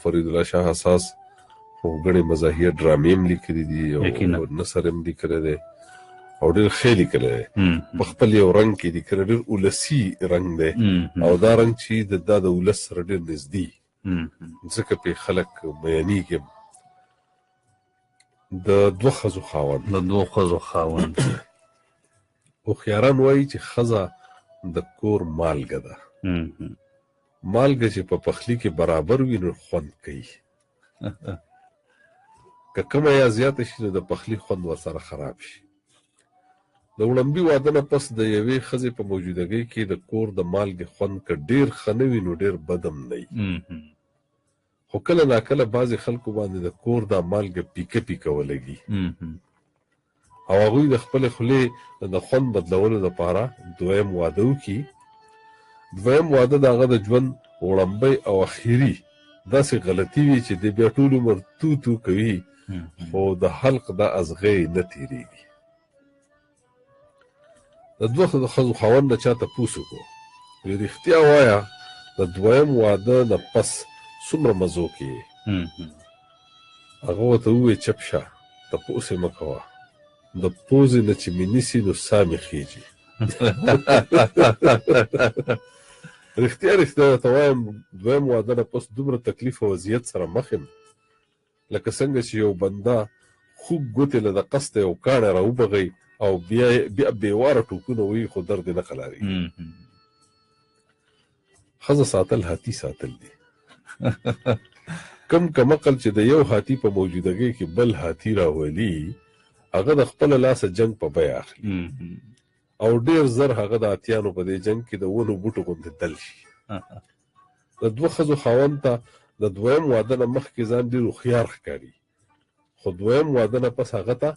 فرید الله شاه حساس خو ګڼې مزاحیه ډرامې هم لیکلي دي او یقینا. نثر هم لیکلی دی او ډېر ښه لیکلی دی. په خپل یو رنګ کې لیکلی، ډېر ولسي رنګ دی او دا رنګ چې دا د ولس سره ډېر نږدې ځکه پې خلک بیانېږي. د دوه ښځو خاوند. د دوه ښځو خاوند. هوښیاران وایي چې ښځه د کور مالګه ده. مالګه چې په پخلي کې برابر وي نو خوند کوي. که کمه یا زیاته شي نو د پخلي خوند ورسره خراب شي. د وړمبي واده نه پس د یوې ښځې په موجودګۍ کې د کور د مالګې خوند که ډېر ښه نه وي نو ډېر بد هم نه وي. خو کله ناکله بعضې خلکو باندې د کور دا مالګه پیکه پیکه ولګي او هغوی د خپلې خولې د خوند بدلولو دپاره دویم واده وکړي. دویم واده د هغه د ژوند وړمبی او اخري داسې غلطي وي چې د بیا ټول عمر تو تو کوي خو د حلق دا ازغی نه تېرېږي. د دوه ښځو خاوند نه چا تپوس وکړو، وایي رښتیا وایه د دویم واده نه پس څومره مزو کې یې؟ هغه ورته وویل چپ شه، تپوس یې مه کوه، د پوزې نه چې مې نیسي نو ساه مې خیږي. رښتیا درته وایم دویم واده نه پس دومره تکلیف او وضعیت سره مخ یم لکه څنګه چې یو بنده خوږ ګوتې له د قصده یو کاڼی راوبغی او بیا بېواره ټوپونه وهي خو درد یې نه قلاریږي. ښځه ساتل هاتي ساتل دي. کم عقل چې د یو هاتي په موجودګۍ کې بل هاتي راولي هغه د خپله لاسه جنګ په بیه اخلي او ډېر زر هغه د اتیانو په دې جنګ کې د ونو بوټو غوندې دل شي. د دوه ښځو خاوند ته د دویم واده نه مخکې ځان ډېر هوښیار ښکاري خو دویم واده نه پس هغه ته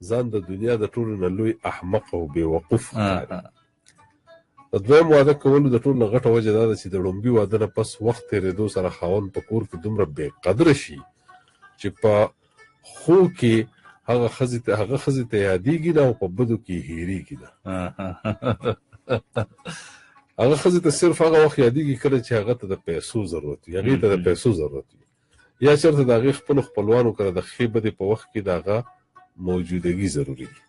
ځان د دنیا د ټولو نه لوی احمق او بېوقوف ښکاري. د دویم واده کولو د ټولو نه غټه وجه دا ده چې د وړومبي واده نه پس وخت تېرېدو سره خاوند په کور کې دومره بې قدره شي چې په خو کې هغه ښځې ته یادېږي نه او په بدو کې یې هېرېږي نه. هغه ښځې ته صرف هغه وخت یادېږي کله چې هغه ته د پیسو ضرورت وي، هغې ته د پیسو ضرورت وي یا چېرته د هغې خپلو خپلوانو کره د ښې بدې په وخت کې د هغه موجودګي ضروري وي.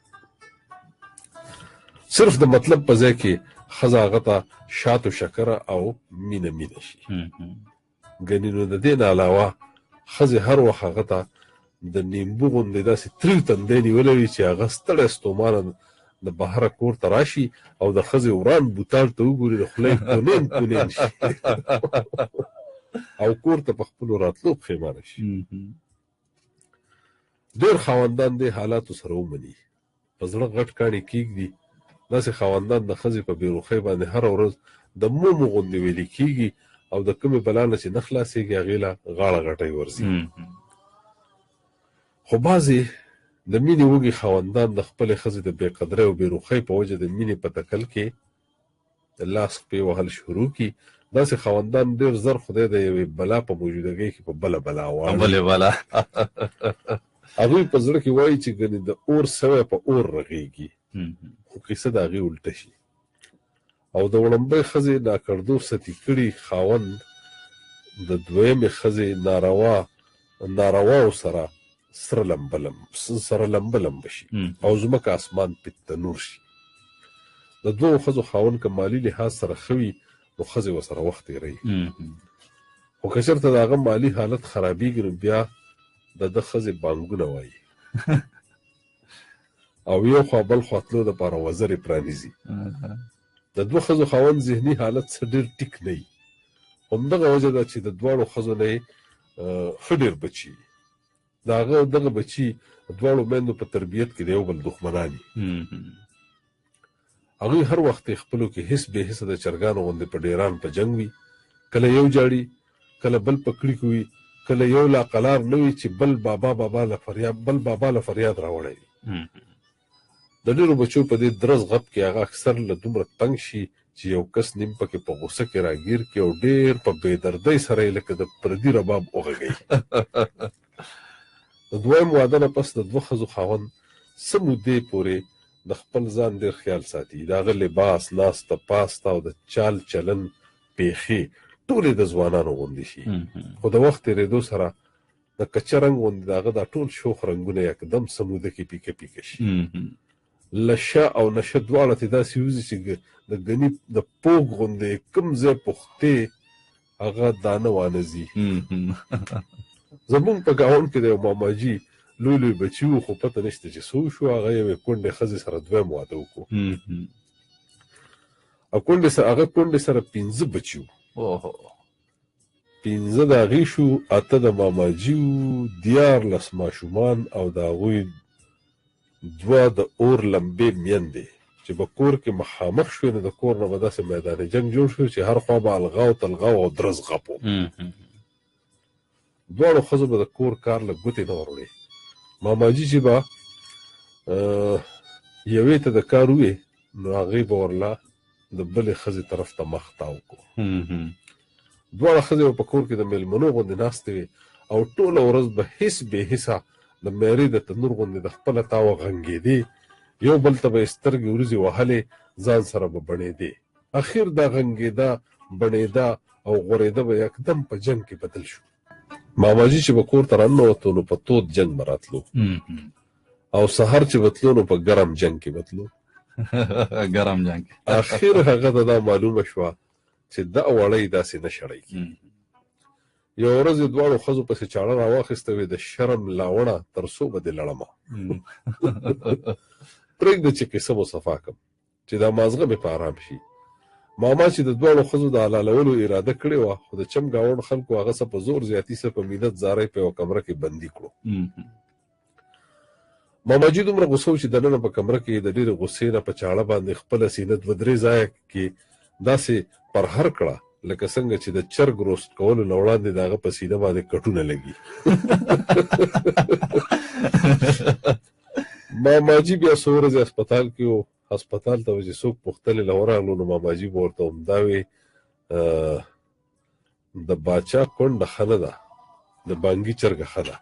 صرف د مطلب په ځای کې ښځه هغه ته شات و شکره او مینه شي. ګنې نو د دې نه علاوه ښځې هر وخت هغه ته د نیمبو غوندې داسې تریو تندی نیولی وي چې هغه ستړی ستومانه د بهره کور ته راشي او د ښځې وران بوتال ته وګوري د خولۍ کونین شي او کور ته په خپلو راتلو پښیمانه شي. ډېر خاوندان دې حالاتو سره ومني، په زړه غټ کاڼي کېږدي. داسې خاوندان د ښځې په بېروخۍ باندې هره ورځ د مومو غوندې ویلې کېږي او د کومې بلا نه چې نه خلاصېږي هغې له غاړه غټۍ ورځي. خو بعضې د مینې وږي خاوندان د خپلې ښځې د بې قدرۍ او بېروخۍ په وجه د مینې په تکل کې د لاس خپې وهل شروع کړي. داسې خاوندان ډېر زر خدای د یوې بلا په موجودګۍ کې په بله بلا واړوي. هغوی په زړه کې وایي چې ګنې د اور سوی په اور رغېږي خو کیسه د هغې الټه شي او د وړمبۍ ښځې ناکړدو سطي کړي خاوند د دویمې ښځې نارواو سره سره لمبه لمبه شي او ځمکه اسمان په تنور شي. د دوو ښځو خاوند که مالي لحاظ سره ښه وي نو ښځې ورسره وخت تېروي خو که چېرته د هغه مالي حالت خرابېږي نو بیا د ده ښځې بانګونه وایي او یو خوا بل خوا تلو دپاره وزرې پرانیزي. د دوه ښځو خاوند ذهني حالت څه ډېر ټیک نه وي. همدغه وجه ده چې د دواړو ښځو نه یې ښه ډېر بچي د هغه دغه بچي دواړو میندو په تربیت کې د یو بل دښمنان دي. هغوی هر وخت یې خپلو کې هېڅ بې حسه د چرګانو غوندې په ډېران په جنګ وي. کله یو جاړي کله بل په کړیکو وي، کله یو لا قلار نه وي چې بل بابا له فریاد راوړی وي. د ډېرو بچو په دې درز غب کې هغه اکثر له دومره تنګ شي چې یو کس نیم پکې په غوسه کې راګیر کړي او ډېر په بېدردۍ سره یې لکه د پردي رباب وغږوي. د دویم واده نه پس د دوه ښځو خاوند څه مودې پورې د خپل ځان ډېر خیال ساتي. د هغه لباس، ناسته پاسته او د چال چلن پیښې ټولې د ځوانانو غوندې شي، خو د وخت تېرېدو سره د کچه رنګ غوندې د هغه دا ټول شوخ رنګونه یکدم سموده کې پیکه پیکه شي. لشه او نشه دواړه ترې داسې وځي چې د ګني د پوګ غوندې کوم ځای پختې هغه دانه وانه ځي. زمونږ په ګاونډ کې د یو ماماجي لوی لوی بچي وو، خو پته نشته چې څه وشو. هغه یوې کونډې ښځې سره دویم واده وکړو او هغه کونډې سره 5 بچي وو. 5 د هغې شو، 8 د ماماجي وو، 14 ماشومان او د هغوی 2 د اور لمبې میندې چې په کور کې مخامخ شوې. نو د کور نه به داسې میدان جنګ جوړ شو چې هر خوا به الغاو تلغاو او درز غپ و. دواړو ښځو به د کور کار له ګوتې نه وروړې. ماماجي چې به یوې ته د کار ووې، نو هغې به ورله د بلې ښځې طرف ته مخ تاو کړو. دواړه ښځې به په کور کې د مېلمنو غوندې ناستې وې او ټوله ورځ به هېڅ بې حسه د میرې د تنور غوندې د خپله تاوه غنګېدې، یو بل ته به یې سترګې وریځې وهلې، ځان سره به بڼېدې. اخر دا غنګېده، بڼېده او غورېده به یکدم په جنګ کې بدل شو. ماماجي چې به کور ته راننوتو نو په تود جنګ به راتلو، او سهار چې به تلو نو په ګرم جنګ کې به تلو. ګرم جنګ. اخر هغه ته دا معلومه شوه چې دا وړی داسې نه شړی کېږي. یو ورځ یې دواړو ښځو پسې چاړه راواخیسته وې، د شرم لاوړه تر څو به دې لړمه. پرېږده چې قصه مو صفا کړم چې دا مازغه مې په ارام شي. ماما چې د دواړو ښځو د حلالولو اراده کړې وه، خو د چم ګاونډ خلکو هغه څه په زور زیاتي څه په مینت زارۍ په یوه کمره کې بندي کړو. ماماجي دومره غوسه و چې دننه په کمره کې د ډېرې غوسې نه په چاړه باندې خپله سینه 2-3 ځایه کې داسې پرهر کړه لکه څنګه چې د چرګ روست کولو نه وړاندې د هغه په سینه باندې کټونه لګي. ماماجي بیا څو ورځې هسپتال کې و. هسپتال ته چې څوک پوښتنې له ورغلو نو ماماجي به ورته همدا وې، د باچا کونډه ښه نه ده، د بانګي چرګه ښه ده.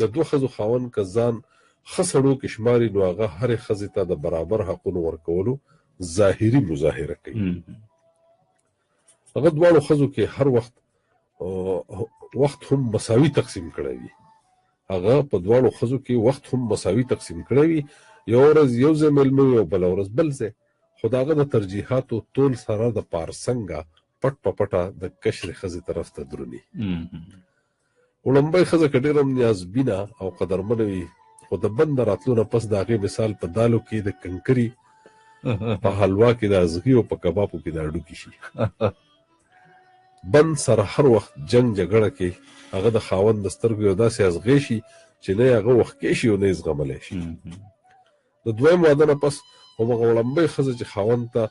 د 2 ښځو خاوند که ځان ښه سړو کې شماري، نو هغه هرې ښځې ته د برابر حقونو ورکولو ظاهري مظاهره کوي. هغه دواړو ښځو کې هر وخت هم مساوي تقسیم کړی وي. هغه په دواړو ښځو کې وخت هم مساوي تقسیم کړی وي. یو ورځ یو ځای مېلمه وي او بله ورځ بل ځای، خو د هغه د ترجیحاتو تول سره د پارسنګه پټ په پټه د کشرې ښځې طرف ته درومي. وړومبۍ ښځه که ډېره نیازبینه او قدرمنه وي، خو د بند راتلو نه پس د هغې مثال په دالو کې د کنکري، په حلوا کې د ازغي او په کبابو کې د هډوکي شي. بند سره هر وخت جنګ جګړه کې هغه د خاوند د سترګو یو داسې ازغی شي چې نه یې هغه وښکې شي او نه یې زغملی شي. د دویم واده نه پس همغه وړومبۍ ښځه چې خاوند ته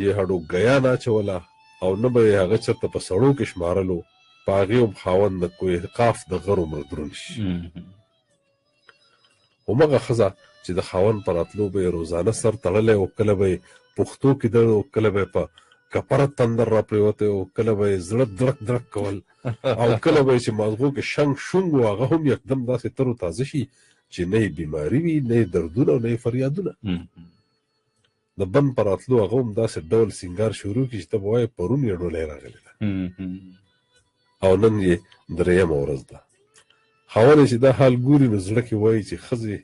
یې هډوکګیا نه اچوله او نه به یې هغه چېرته په سړو کې شمارلو، په هغې هم خاوند د کوه قاف د غر عمر دروند شي. همغه ښځه چې د خاوند په راتلو به یې روزانه سر تړلی او کله به یې پښتو کېدل او کله به یې په کپره تندر را پرېوتی او کله به یې زړه درک درک کول او کله به یې چې مازغو کې شنګ شونګ و، هغه هم یکدم داسې تر و تازه شي چې نه یې بیماري وي، نه یې دردونه او نه یې فریادونه. د بند په راتلو هغه هم داسې ډول سینګار شروع کړي چې ته به وایې پرون یې ډولۍ راغلې ده او نن یې 3مه ورځ ده. خاوند چې دا حال ګوري نو زړه کې وایي چې ښځې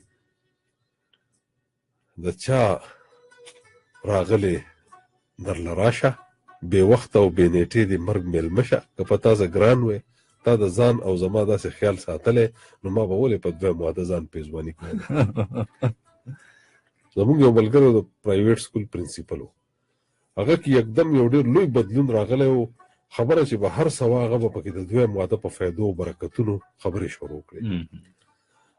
د چا راغلې درله راشه، بې وخته او بې نیټې دې مرګ مېلمه شه. که په تازه ګران وې، تا د ځان او زما داسې خیال ساتلی، نو ما به ولې په 2م واده ځان پیزواني کړی. زمونږ یو ملګری د پرایویټ سکول پرنسپل و، هغه کې یکدم یو ډېر لوی بدلون راغلی و. خبره چې به هر سوا هغه به پکې د 2م واده په فایدو او برکتونو خبرې شروع کړې.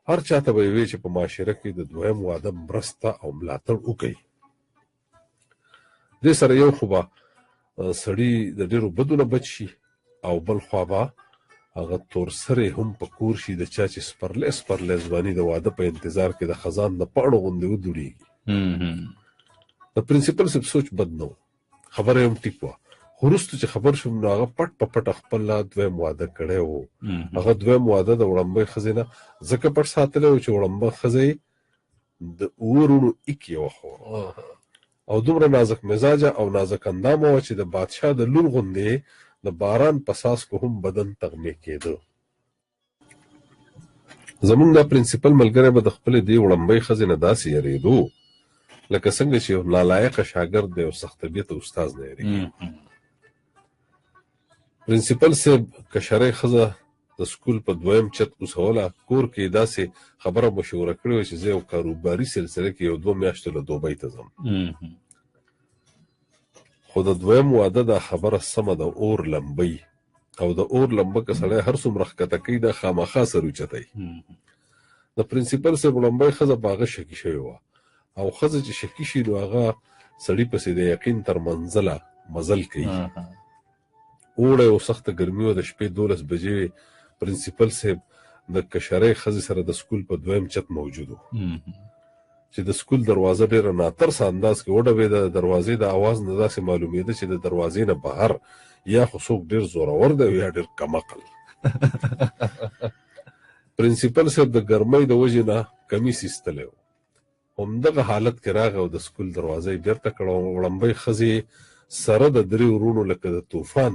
هر چاته به یې وی چې په معاشره کې د 2م واده مرسته او ملاتړ وکړي. دې سره یو خو به سړي د ډېرو بدو نه بچ شي او بل خوا به هغه تور سرې هم په کور شي د چا چې سپرلی سپرلی ځواني د واده په انتظار کې د خزان د پاڼو غوندې ودوړېږي. د پرنسپل صاحب سوچ بد نه و، خبره یې هم ټیک وه، خو وروسته چې خبر شوم نو هغه پټ په پټه خپله 2م واده کړی و. هغه 2م واده د وړومبۍ ښځې نه ځکه پټ ساتلی و چې وړومبه ښځه یې د 7 وروڼو ایک یې وښوره. او دومره نازک مزاجه او نازک اندامه وه چې د بادشاه د لور غوندې د باران په څاڅکو هم بدن تغمې کېده. زمونږ دا پرنسپل ملګری به د خپلې دې وړمبۍ ښځې نه داسې یریدو لکه څنګه چې یو نالایقه شاګرد د یو سخت طبیعته استاد نه یریږي. پرنسپل صاحب کشرۍ ښځه د سکول په 2م چت اوسوله. کور کې یې داسې خبره مشوره کړې وه چې زه یو کاروباري سلسله کې یو 2 میاشتې له دوبۍ ته ځم. خو د 2م واده دا خبره سمه د اور لمبۍ، او د اور لمبه که سړی هر څومره ښکته کوي دا خامخا سر اوچتوي. د پرنسپل صاحب وړمبۍ ښځه په هغه شکي شوې وه، او ښځه چې شکي شي نو هغه سړي پسې د یقین تر منزله مزل کوي. اوړی او سخته ګرمي وه، د شپې 12 بجې وې. پرنسپل صاحب د کشرۍ ښځې سره د سکول په 2م چت موجود و چې د سکول دروازه ډېره ناترسه انداز کې وډبېده. د دروازې د اواز نه داسې معلومېده چې د دروازې نه بهر یا خو څوک ډېر زورور دی یا ډېر کمعقل. پرنسپل صاحب د ګرمۍ د وجې نه کمیس ایستلی و. همدغه حالت کې راغی او د سکول دروازه یې بېرته کړه. وړمبۍ ښځې سره د 3 ورونو لکه د طوفان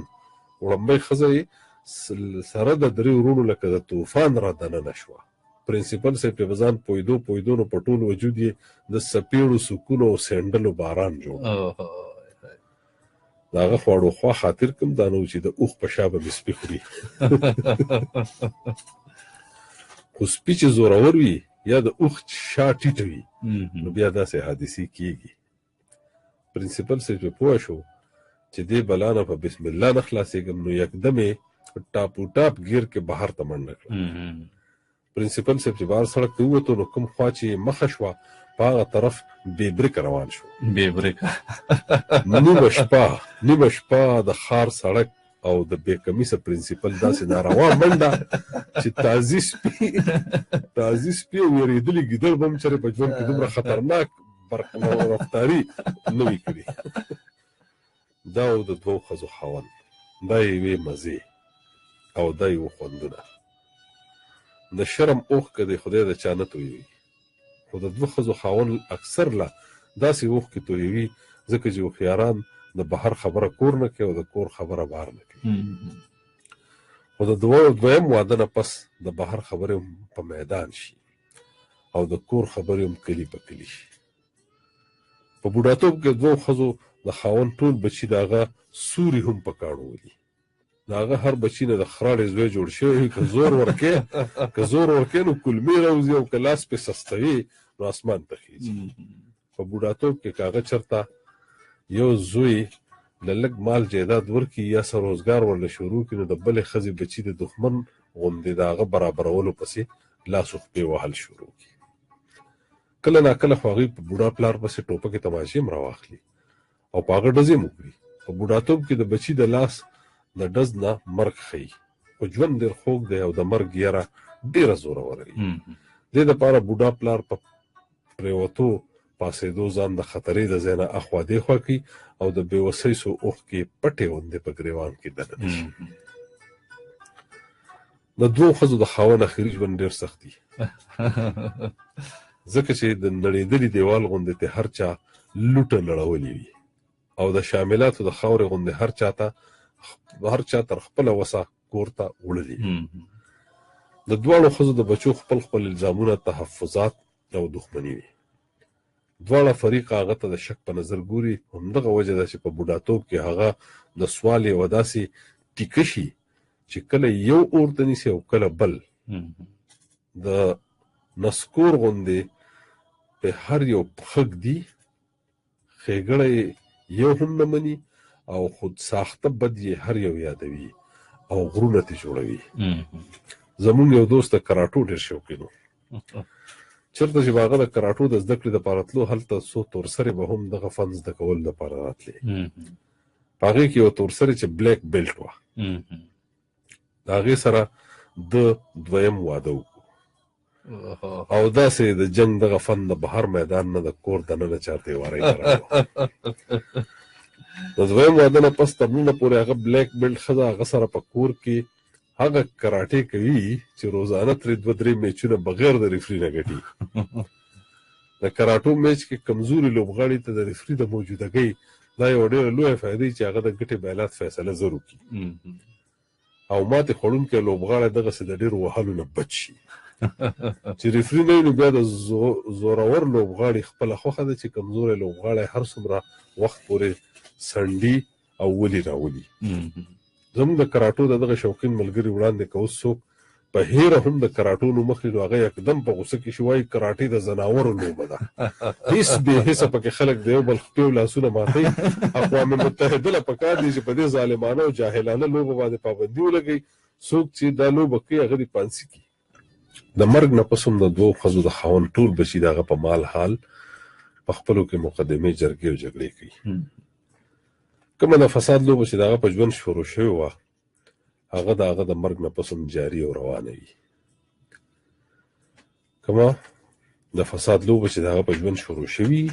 د طوفان را دننه شوه. پرنسپل صاحب په ځان پویدو نو په ټول وجود یې د سپېړو سکونو او سینډلو باران جوړ. د هغه خواړو خوا خاطر کوم دا نه و چې د اوښ په شا به مې سپي خوري. خو سپي چې زورور وي یا د اوښ شا ټیټه وي نو بیا داسې حادثې کېږي. پرنسپل صاحب پوه شو چې دې بلا نه په بسم الله نه خلاصېږم، نو یکدم یې ټاپو ټاپ ګیر کې بهر ته منډه کړه. پرنسپل صاحب چې بهر سړک ته ووتو نو کوم خوا چې مخه شوه په هغه طرف بې بریکه روان شو. نیمه شپه د ښار سړک او د بې کمیسه پرنسپل داسې ناروا منډه چې تازي سپي او وېرېدلي ګیدړ به هم چېرې په ژوند کې دومره خطرناک رفتاري نه وي کړي. دا و د 2 ښځو خاوند، دا یوې مزې او دا یو خوندونه. د شرم اوښکه د خدای د چا نه تویوي، خو د 2 ښځو خاوند اکثر لا داسې اوښکې تویوي ځکه چې هوښیاران د بهر خبره کور نه کوي او د کور خبره بهر نه کوي. خو د 2م واده نه پس د بهر خبرې هم په میدان شي او د کور خبرې هم کلي په کلي شي. په بوډاتوب کې 2 ښځو د خاوند ټول بچي د هغه سوري هم په کاڼو ولي. د هغه هر بچي نه د خراړې زوی جوړ شوی وي. که زور ورکې نو کلمې راوځي او که لاس پې سستوي نو اسمان ته خیږي. په بوډاتوب کې که هغه چېرته یو زوی له لږ مال جایداد ورکړي یا څه روزګار ورله شروع کړي نو د بلې ښځې بچي د دښمن غوندې د هغه برابرولو پسې لاس و خپې وهل شروع کړي. کله ناکله خو هغوی په بوډا پلار پسې ټوپکې تماشې هم راواخلي او په هغه ډزې هم وکړي. په بوډاتوب کې د بچي د لاس د ډز نه مرګ ښیي، خو ژوند ډېر خوږ دی او د مرګ یره ډېره زوروره وي. دې دپاره بوډا پلار په پرېوتو پاسېدو ځان د خطرې د ځای نه اخوا دېخوا کړي او د بېوسۍ څو اوښکې پټې غوندې په ګرېوان کې دننه شي. د 2 ښځو د خاوند اخري ژوند ډېر سخت دی ځکه چې د نړېدلي دیوال غوندې ته هر چا لوټه لړولې وي او د شاملاتو د خاورې غوندې هر چا تر خپله وسه کور ته وړلي. د 2 ښځو د بچو خپل الزامونه تحفظات او دښمني وي. 2 فریقه هغه ته د شک په نظر ګوري. همدغه وجه ده چې په بوډاتوب کې هغه د سوال یوه داسې ټیکه شي چې کله یو اور ته نیسي او کله بل. د نسکور غوندې په هر یو پخک دی، ښېګړی یو هم نه مني او خود ساخته بد یې هر یو یادوي او غرونه ترې جوړوي. زمونږ یو دوست د کراټو ډېر شوقین و. چېرته چې به هغه د کراټو د زده کړې دپاره تلو هلته څو تورسرې به هم دغه فن زده کولو دپاره راتلې. په هغې کې یو تورسرې چې بلیک بیلټ وه، د هغې سره د 2م واده وکړو او داسې د جنگ دغه فن د بهر میدان نه د کور دننه چارتیوارۍ ته راغلو. د 2م واده نه پس تر ننه پورې هغه بلیک بیلټ ښځه هغه سره په کور کې هغه کراټې کوي چې روزانه ترې 2-3 میچونه بغیر د ریفري نه ګټي. د کراټو میچ کې کمزوري لوبغاړي ته د ریفري د موجودګۍ دا یو ډېره لویه فایده چې هغه د ګټې بیلات فیصله زر وکړي او ماتې خوړونکی لوبغاړی دغسې د ډېر وهلو نه بچ شي چې ریفري نه وي نو بیا د زورور لوبغاړي خپله خوښه ده چې کمزوری لوبغاړی هر څومره وخت پورې سنډي او ولي راولي. زموږ د کراټو د دغه شوقین ملګري وړاندې که اوس څوک په هیره هم د کراټو نوم اخلي نو هغه یکدم په غوسه کې شي وایي کراټې د ځناورو لوبه ده. هېڅ بې حسه پکې خلک د یو بل خپې او لاسونه ماتوي. اقوام متحده له پکار دي چې په دې ظالمانه او جاهلانه لوبه باندې پابندي ولګوي. څوک چې دا لوبه کوي هغه دې پانسي کړي. د مرګ نه پس هم د دوو ښځو د خاوند ټول بچي د هغه په مال حال په خپلو کې مقدمې جرګې او جګړې کوي. کومه د فساد لوبه چې د هغه په ژوند شروع شوې وه هغه د هغه د مرګ نه پس هم جاري او روانه وي. کومه د فساد لوبه چې د هغه په ژوند شروع شوي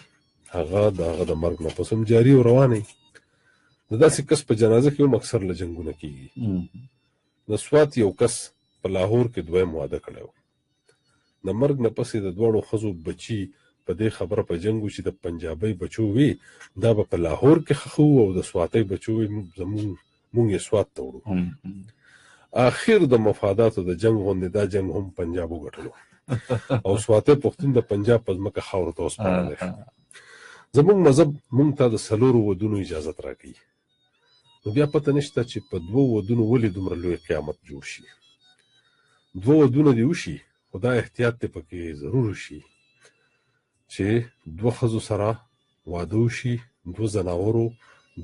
هغه د هغه د مرګ نه پس هم جاري او روانه وي. د داسې کس په جنازه کې هم اکثر له جنګونه کېږي. د سوات یو کس په لاهور کې دویم واده کړی و. د مرګ نه پس د دواړو ښځو بچي په دې خبره په جنګ و چې د پنجابۍ بچو وي دا به په لاهور کې ښخ او د سواتۍ بچو وي مونږ یې سوات ته وړو. آخر د مفاداتو د جنګ غوندې دا جنګ هم پنجاب وګټلو او سواتۍ پښتون د پنجاب په ځمکه خاورو ته وسپارلی. زموږ مذهب مونږ ته د 4 ودونو اجازت راکوي. نو بیا پته نشته چې په 2 ودونو ولې دومره لوی قیامت جوړ شي. 2 ودونه دې وشي خو دا احتیاط دې پکې ضرور شي چې 2 ښځو سره واده وشي 2 ځناورو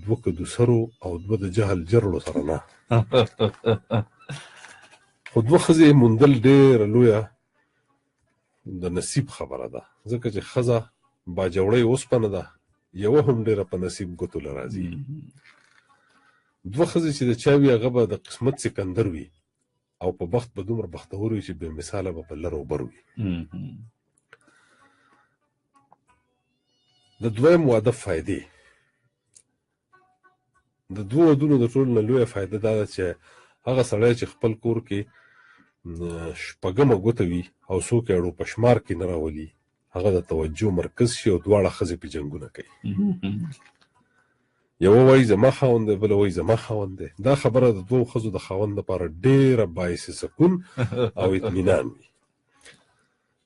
2 کدوسرو او 2 د جهل جرړو سره نه. خو 2 ښځې موندل ډېره لویه د نصیب خبره ده ځکه چې ښځه باجوړۍ اوسپنه ده یوه هم ډېره په نصیب ګوتو له راځي. 2 ښځې چې د چا وي هغه به د قسمت سکندر وي او په بخت به دومره بختور وي چې بې مثاله به په لر او بر وي. د دویم واده فایدې د 2 ودونو د ټولو نه لویه فایده دا ده چې هغه سړی چې خپل کور کې 8مه ګوته وي او څوک یې اړو په شمار کې نه راولي هغه د توجه مرکز شي او دواړه ښځې پې جنګونه کوي. یوه وایي زما خاوند دی بله وایي زما خاوند دی. دا خبره د 2 ښځو د خاوند لپاره ډېره باعث سکون او اطمینان وي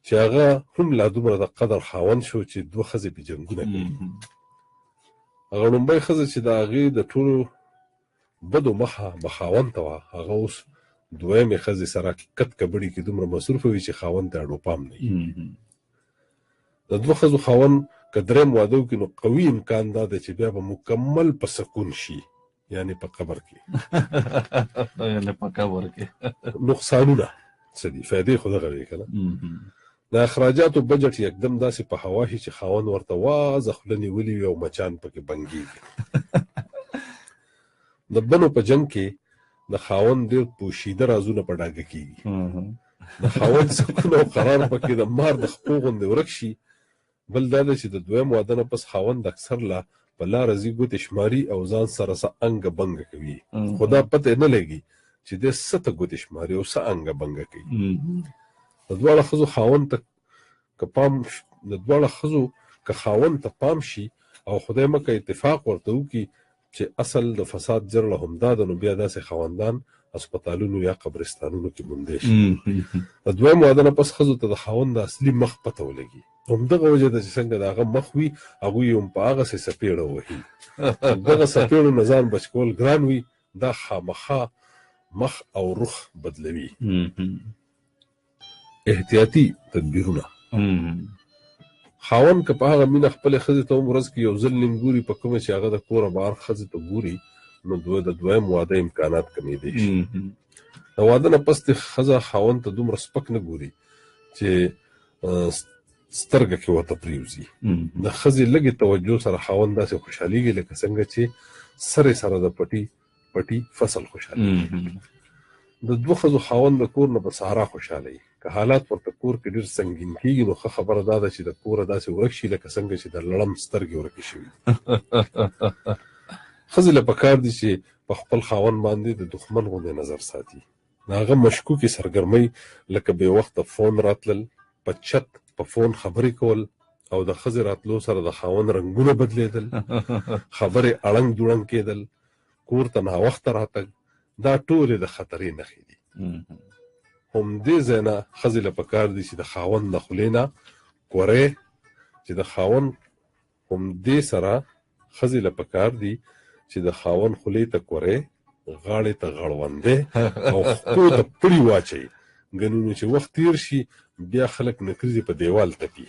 چې هغه هم لا دومره د قدر خاوند شو چې 2 ښځې پې جنګونه کوي. هغه لومبۍ ښځه چې د هغې د ټولو بدو مخه به خاوند ته وه هغه اوس دویمې ښځې سره کټ کبړي کې دومره مصروفه وي چې خاوند ته اډو پام نه وي. د 2 ښځو خاوند که دریم واده وکړي نو قوي امکان دا دی چې بیا به مکمل په سکون شي یعنی په قبر کې. نقصانونه څه دي فایدې خو دغه وي که نه. د اخراجاتو بجټ یکدم داسې په هوا شي چې خاوند ورته وازه خوله نیولي وي او مچان پکې بنګېږي. د بنو په جنګ کې د خاوند ډېر پوشیده رازونه په ډاګه کېږي. د خاوند سکون او قرار پکې د مار د خپو غوندې ورک شي. بل دا ده چې د دویم واده نه پس خاوند اکثر لا په لاره ځي ګوتې شماري او ځان سره څه انګه بنګه کوي خو دا پته نه لګي چې دی څه ته ګوتې شماري او څه انګه بنګه کوي. د دواړه ښځو خاوند ته که پام د دواړه ښځو که خاوند ته پام شي او خدای مکه اتفاق ورته وکړي چې اصل د فساد جرړه همدا ده نو بیا داسې خاوندان هسپتالونو یا قبرستانونو کې موندی شي. د دویم واده نه پس ښځو ته د خاوند د اصلي مخ پته ولګي. همدغه وجه ده چې څنګه د هغه مخ وي هغوی هم په هغسې څپېړه وهي. دغه څپېړو نه ځان بچ کول ګران وي دا خامخا مخ او رخ بدلوي. احتیاطي تدبیرونه خاوند که په هغه مینه خپلې ښځې ته هم ورځ کې یو ځل نیم ګوري په کومه چې هغه د کوره بهر ښځې ته ګوري نو د دویم واده امکانات کمېدی شي. د واده نه پس دې ښځه خاوند ته دومره سپک نه ګوري چې سترګه کې ورته پرېوځي. د ښځې لږې توجه سره خاوند داسې خوشحالېږي لکه څنګه چې سرې سره د پټي فصل خوشحالېږي. د 2 ښځو خاوند د کور نه په سهارا خوشحاله وي. که حالات ورته کور کې ډېر سنګین کېږي نو ښه خبره دا ده چې د کوره داسې ورک شي لکه څنګه چې د لړم سترګې ورکې شوي. ښځې له پکار دي چې په خپل خاوند باندې د دښمن غوندې نظر ساتي. د هغه مشکوکې سرګرمۍ لکه بې وخته فون راتلل په چت په فون خبرې کول او د ښځې راتلو سره د خاوند رنګونه بدلېدل، خبرې اړنګ دوړنګ کېدل، کور ته ناوخته راتګ، دا ټولې د خطرې نښې دي. همدې ځای نه ښځې له پکار دي چې د خاوند د خولې نه کورې، چې د خاوند همدې سره ښځې له پکار دي چې د خاوند خولې ته کورې، غاړې ته غړوندې او خپو ته پړي واچوي. ګنونو چې وخت تیر شي بیا خلک نکریزې په دیوال تپي.